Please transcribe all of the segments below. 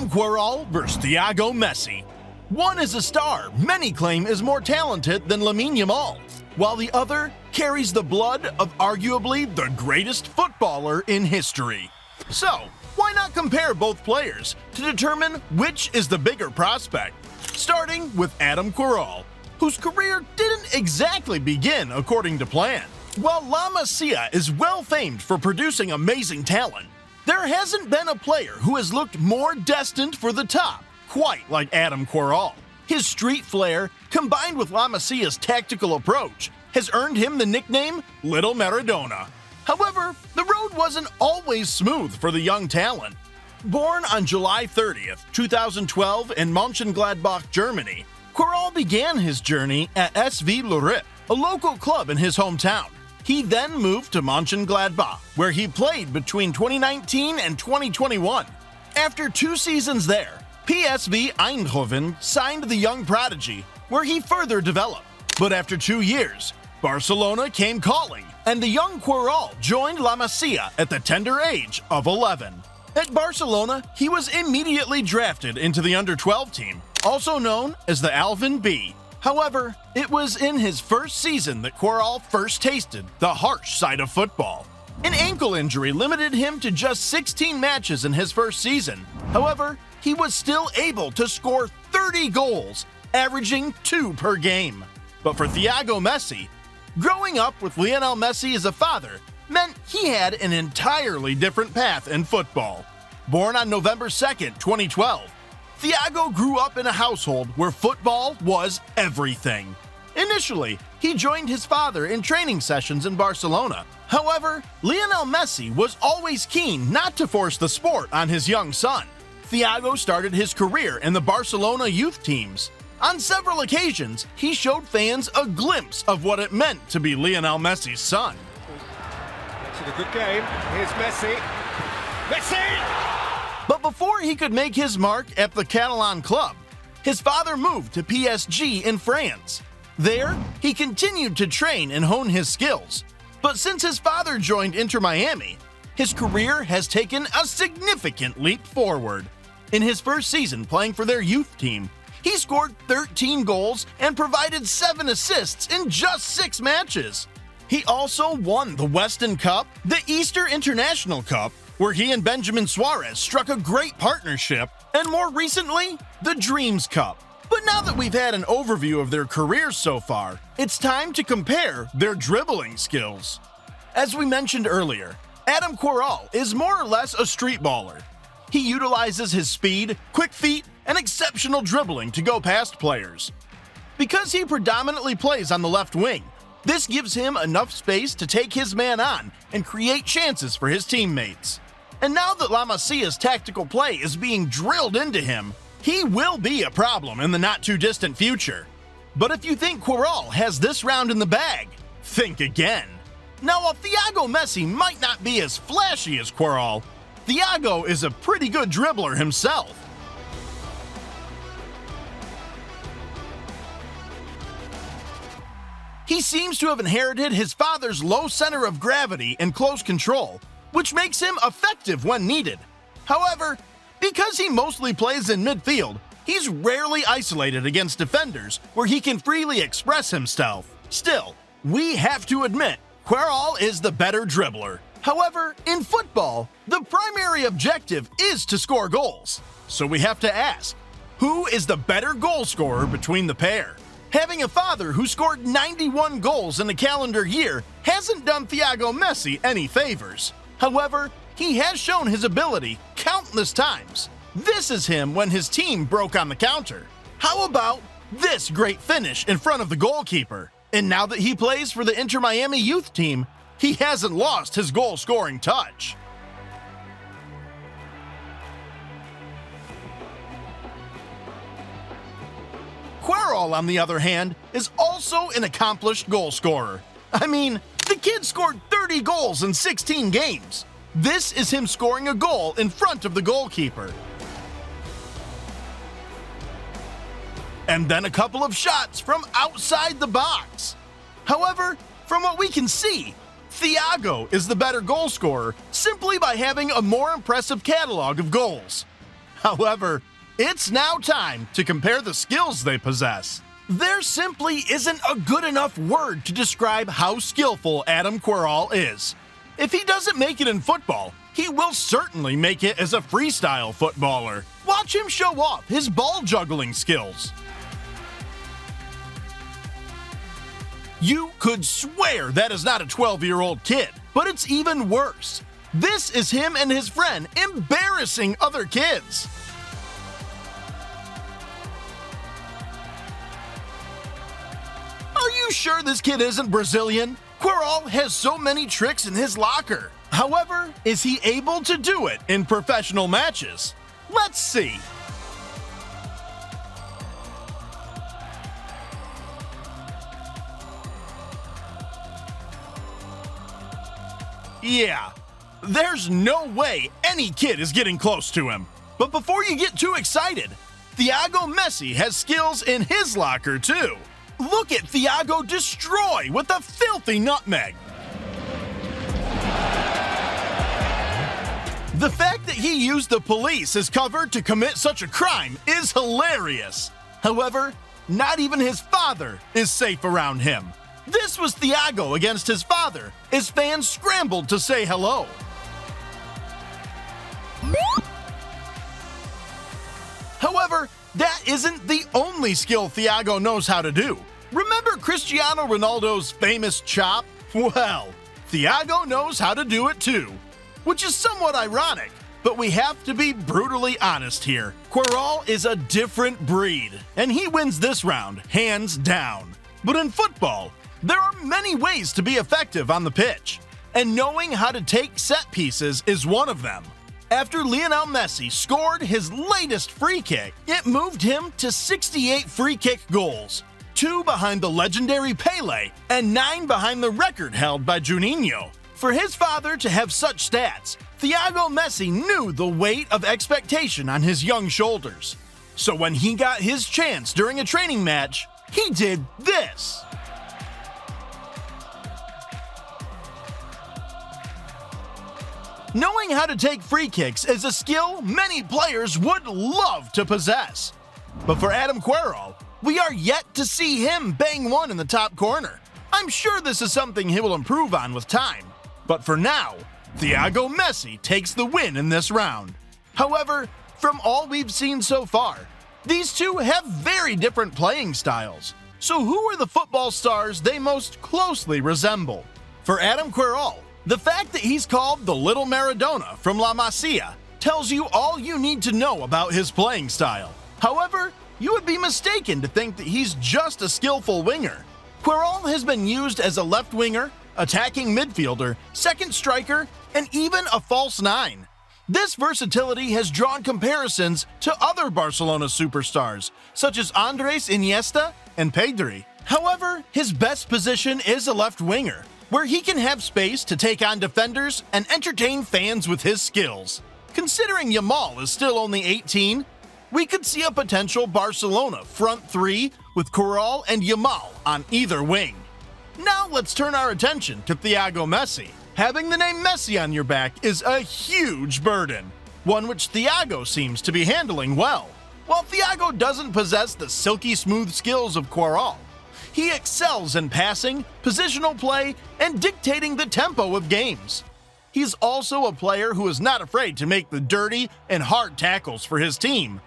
Adam Quoroul versus Thiago Messi. One is a star many claim is more talented than Lamine Yamal, while the other carries the blood of arguably the greatest footballer in history. So, why not compare both players to determine which is the bigger prospect? Starting with Adam Quoroul, whose career didn't exactly begin according to plan. While La Masia is well famed for producing amazing talent, there hasn't been a player who has looked more destined for the top, quite like Adam Quoroul. His street flair, combined with La Masia's tactical approach, has earned him the nickname Little Maradona. However, the road wasn't always smooth for the young talent. Born on July 30th, 2012 in Mönchengladbach, Germany, Quoroul began his journey at SV Lorip, a local club in his hometown. He then moved to Mönchengladbach, where he played between 2019 and 2021. After 2 seasons there, PSV Eindhoven signed the young prodigy, where he further developed. But after 2 years, Barcelona came calling, and the young Quoroul joined La Masia at the tender age of 11. At Barcelona, he was immediately drafted into the under-12 team, also known as the Alvin B. However, it was in his first season that Quoroul first tasted the harsh side of football. An ankle injury limited him to just 16 matches in his first season. However, he was still able to score 30 goals, averaging 2 per game. But for Thiago Messi, growing up with Lionel Messi as a father meant he had an entirely different path in football. Born on November 2nd, 2012, Thiago grew up in a household where football was everything. Initially, he joined his father in training sessions in Barcelona. However, Lionel Messi was always keen not to force the sport on his young son. Thiago started his career in the Barcelona youth teams. On several occasions, he showed fans a glimpse of what it meant to be Lionel Messi's son. It's a good game. Here's Messi. Messi! But before he could make his mark at the Catalan club, his father moved to PSG in France. There, he continued to train and hone his skills. But since his father joined Inter Miami, his career has taken a significant leap forward. In his first season playing for their youth team, he scored 13 goals and provided 7 assists in just 6 matches. He also won the Weston Cup, the Easter International Cup, where he and Benjamin Suarez struck a great partnership, and more recently, the Dreams Cup. But now that we've had an overview of their careers so far, it's time to compare their dribbling skills. As we mentioned earlier, Adam Quoroul is more or less a street baller. He utilizes his speed, quick feet, and exceptional dribbling to go past players. Because he predominantly plays on the left wing, this gives him enough space to take his man on and create chances for his teammates. And now that La Masia's tactical play is being drilled into him, he will be a problem in the not-too-distant future. But if you think Quoroul has this round in the bag, think again. Now, while Thiago Messi might not be as flashy as Quoroul, Thiago is a pretty good dribbler himself. He seems to have inherited his father's low center of gravity and close control, which makes him effective when needed. However, because he mostly plays in midfield, he's rarely isolated against defenders where he can freely express himself. Still, we have to admit, Quoroul is the better dribbler. However, in football, the primary objective is to score goals. So we have to ask, who is the better goal scorer between the pair? Having a father who scored 91 goals in a calendar year hasn't done Thiago Messi any favors. However, he has shown his ability countless times. This is him when his team broke on the counter. How about this great finish in front of the goalkeeper? And now that he plays for the Inter Miami youth team, he hasn't lost his goal-scoring touch. Quoroul, on the other hand, is also an accomplished goal scorer. I mean, the kid scored 30 goals in 16 games. This is him scoring a goal in front of the goalkeeper. And then a couple of shots from outside the box. However, from what we can see, Thiago is the better goal scorer simply by having a more impressive catalog of goals. However, it's now time to compare the skills they possess. There simply isn't a good enough word to describe how skillful Adam Quoroul is. If he doesn't make it in football, he will certainly make it as a freestyle footballer. Watch him show off his ball juggling skills. You could swear that is not a 12-year-old kid, but it's even worse. This is him and his friend embarrassing other kids. Are you sure this kid isn't Brazilian? Quoroul has so many tricks in his locker. However, is he able to do it in professional matches? Let's see. Yeah, there's no way any kid is getting close to him. But before you get too excited, Thiago Messi has skills in his locker too. Look at Thiago destroy with a filthy nutmeg. The fact that he used the police as cover to commit such a crime is hilarious. However, not even his father is safe around him. This was Thiago against his father, as fans scrambled to say hello. However, that isn't the only skill Thiago knows how to do. Remember Cristiano Ronaldo's famous chop? Well, Thiago knows how to do it too, which is somewhat ironic, but we have to be brutally honest here. Quoroul is a different breed, and he wins this round, hands down. But in football, there are many ways to be effective on the pitch, and knowing how to take set pieces is one of them. After Lionel Messi scored his latest free kick, it moved him to 68 free kick goals, 2 behind the legendary Pelé and 9 behind the record held by Juninho. For his father to have such stats, Thiago Messi knew the weight of expectation on his young shoulders. So when he got his chance during a training match, he did this. Knowing how to take free kicks is a skill many players would love to possess. But for Adam Quoroul, we are yet to see him bang one in the top corner. I'm sure this is something he will improve on with time. But for now, Thiago Messi takes the win in this round. However, from all we've seen so far, these two have very different playing styles. So who are the football stars they most closely resemble? For Adam Quoroul, the fact that he's called the Little Maradona from La Masia tells you all you need to know about his playing style. However, you would be mistaken to think that he's just a skillful winger. Quoroul has been used as a left winger, attacking midfielder, second striker, and even a false nine. This versatility has drawn comparisons to other Barcelona superstars, such as Andres Iniesta and Pedri. However, his best position is a left winger, where he can have space to take on defenders and entertain fans with his skills. Considering Yamal is still only 18, we could see a potential Barcelona front three with Quoroul and Yamal on either wing. Now let's turn our attention to Thiago Messi. Having the name Messi on your back is a huge burden, one which Thiago seems to be handling well. While Thiago doesn't possess the silky smooth skills of Quoroul, he excels in passing, positional play, and dictating the tempo of games. He's also a player who is not afraid to make the dirty and hard tackles for his team,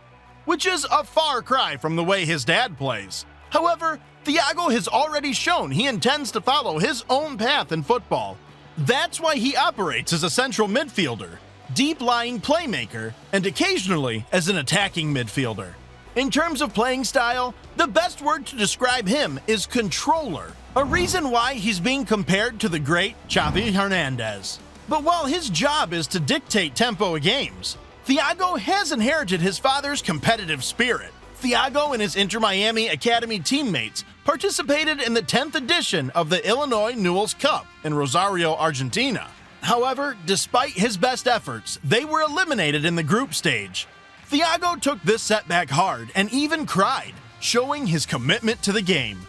which is a far cry from the way his dad plays. However, Thiago has already shown he intends to follow his own path in football. That's why he operates as a central midfielder, deep-lying playmaker, and occasionally as an attacking midfielder. In terms of playing style, the best word to describe him is controller, a reason why he's being compared to the great Xavi Hernandez. But while his job is to dictate tempo of games, Thiago has inherited his father's competitive spirit. Thiago and his Inter Miami Academy teammates participated in the 10th edition of the Illinois Newell's Cup in Rosario, Argentina. However, despite his best efforts, they were eliminated in the group stage. Thiago took this setback hard and even cried, showing his commitment to the game.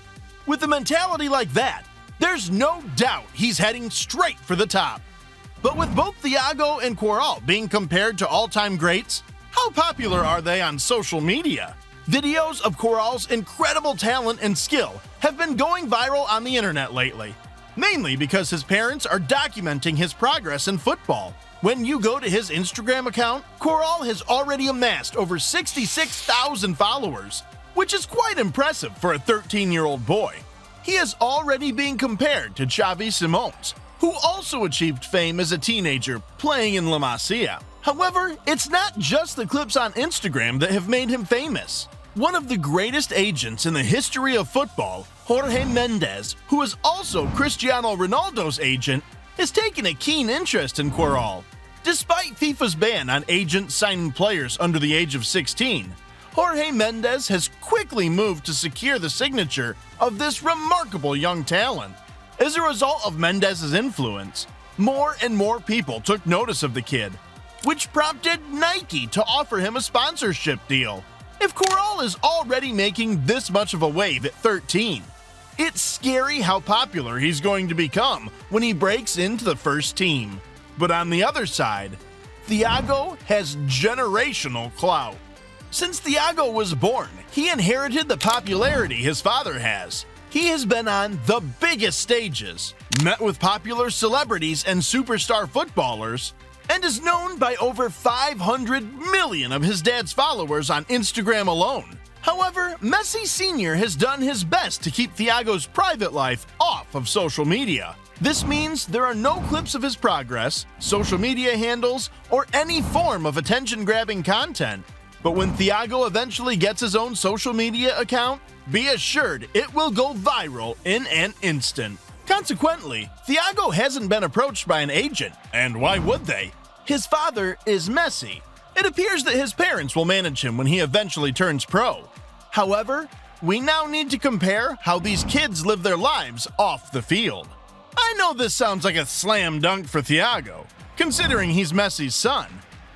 With a mentality like that, there's no doubt he's heading straight for the top. But with both Thiago and Quoroul being compared to all-time greats, How popular are they on social media? Videos of Quoroul's incredible talent and skill have been going viral on the internet lately, mainly because his parents are documenting his progress in football. When you go to his Instagram account, Quoroul has already amassed over 66,000 followers, which is quite impressive for a 13-year-old boy. He is already being compared to Xavi Simons, who also achieved fame as a teenager playing in La Masia. However, it's not just the clips on Instagram that have made him famous. One of the greatest agents in the history of football, Jorge Mendes, who is also Cristiano Ronaldo's agent, has taken a keen interest in Quoroul. Despite FIFA's ban on agents signing players under the age of 16, Jorge Mendes has quickly moved to secure the signature of this remarkable young talent. As a result of Mendes' influence, more and more people took notice of the kid, which prompted Nike to offer him a sponsorship deal. If Quoroul is already making this much of a wave at 13, it's scary how popular he's going to become when he breaks into the first team. But on the other side, Thiago has generational clout. Since Thiago was born, he inherited the popularity his father has. He has been on the biggest stages, met with popular celebrities and superstar footballers, and is known by over 500 million of his dad's followers on Instagram alone. However, Messi Sr. has done his best to keep Thiago's private life off of social media. This means there are no clips of his progress, social media handles, or any form of attention-grabbing content. But when Thiago eventually gets his own social media account, be assured it will go viral in an instant. Consequently, Thiago hasn't been approached by an agent, and why would they? His father is Messi. It appears that his parents will manage him when he eventually turns pro. However, we now need to compare how these kids live their lives off the field. I know this sounds like a slam dunk for Thiago, considering he's Messi's son,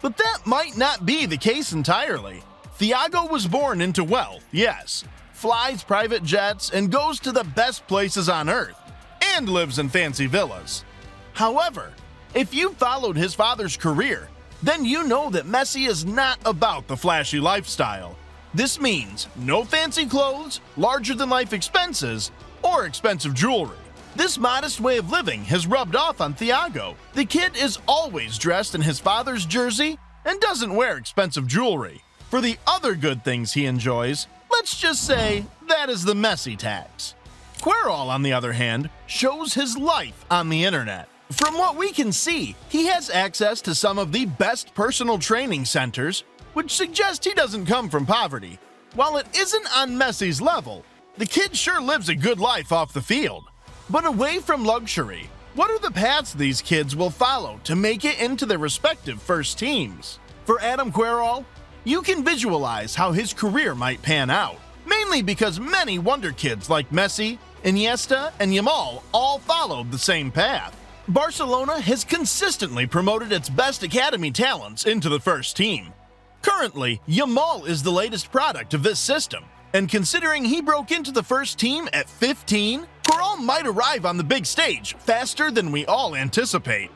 but that might not be the case entirely. Thiago was born into wealth, yes, flies private jets and goes to the best places on earth, and lives in fancy villas. However, if you followed his father's career, then you know that Messi is not about the flashy lifestyle. This means no fancy clothes, larger-than-life expenses, or expensive jewelry. This modest way of living has rubbed off on Thiago. The kid is always dressed in his father's jersey and doesn't wear expensive jewelry. For the other good things he enjoys, let's just say that is the Messi tax. Quoroul, on the other hand, shows his life on the internet. From what we can see, he has access to some of the best personal training centers, which suggests he doesn't come from poverty. While it isn't on Messi's level, the kid sure lives a good life off the field. But away from luxury, what are the paths these kids will follow to make it into their respective first teams? For Adam Quoroul, you can visualize how his career might pan out, mainly because many wonder kids like Messi, Iniesta, and Yamal all followed the same path. Barcelona has consistently promoted its best academy talents into the first team. Currently, Yamal is the latest product of this system, and considering he broke into the first team at 15, Quoroul might arrive on the big stage faster than we all anticipate.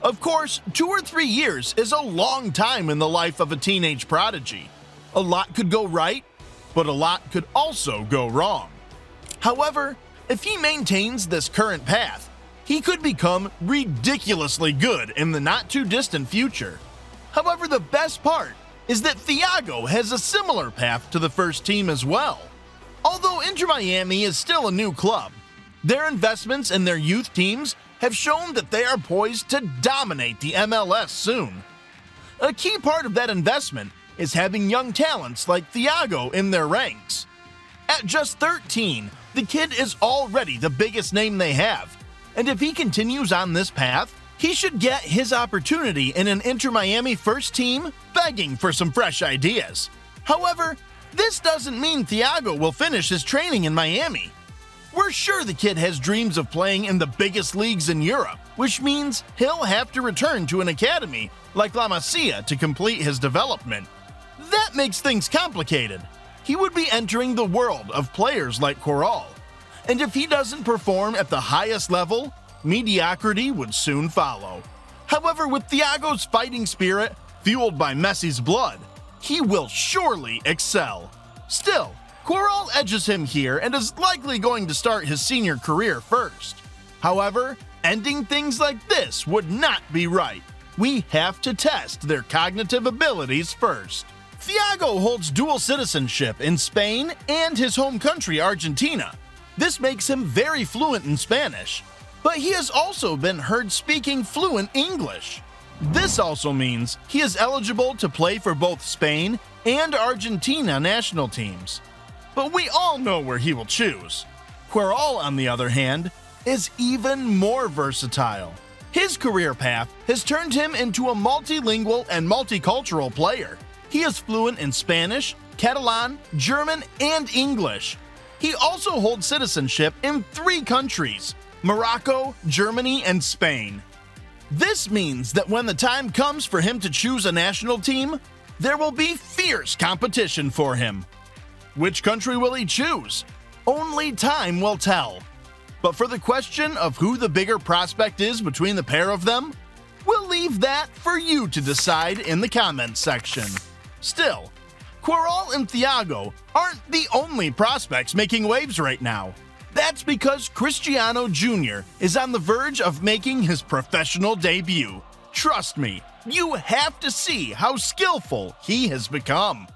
Of course, 2 or 3 years is a long time in the life of a teenage prodigy. A lot could go right, but a lot could also go wrong. However, if he maintains this current path, he could become ridiculously good in the not-too-distant future. However, the best part is that Thiago has a similar path to the first team as well. Although Inter Miami is still a new club, their investments in their youth teams have shown that they are poised to dominate the MLS soon. A key part of that investment is having young talents like Thiago in their ranks. At just 13, the kid is already the biggest name they have, and if he continues on this path, he should get his opportunity in an Inter Miami first team begging for some fresh ideas. However, this doesn't mean Thiago will finish his training in Miami. We're sure the kid has dreams of playing in the biggest leagues in Europe, which means he'll have to return to an academy like La Masia to complete his development. That makes things complicated. He would be entering the world of players like Quoroul, and if he doesn't perform at the highest level, mediocrity would soon follow. However, with Thiago's fighting spirit, Fueled by Messi's blood, he will surely excel. Still, Quoroul edges him here and is likely going to start his senior career first. However, ending things like this would not be right. We have to test their cognitive abilities first. Thiago holds dual citizenship in Spain and his home country, Argentina. This makes him very fluent in Spanish, but he has also been heard speaking fluent English. This also means he is eligible to play for both Spain and Argentina national teams. But we all know where he will choose. Quoroul, on the other hand, is even more versatile. His career path has turned him into a multilingual and multicultural player. He is fluent in Spanish, Catalan, German, and English. He also holds citizenship in 3 countries: Morocco, Germany, and Spain. This means that when the time comes for him to choose a national team, there will be fierce competition for him. Which country will he choose? Only time will tell. But for the question of who the bigger prospect is between the pair of them, we'll leave that for you to decide in the comments section. Still, Quoroul and Thiago aren't the only prospects making waves right now. That's because Cristiano Jr. is on the verge of making his professional debut. Trust me, you have to see how skillful he has become.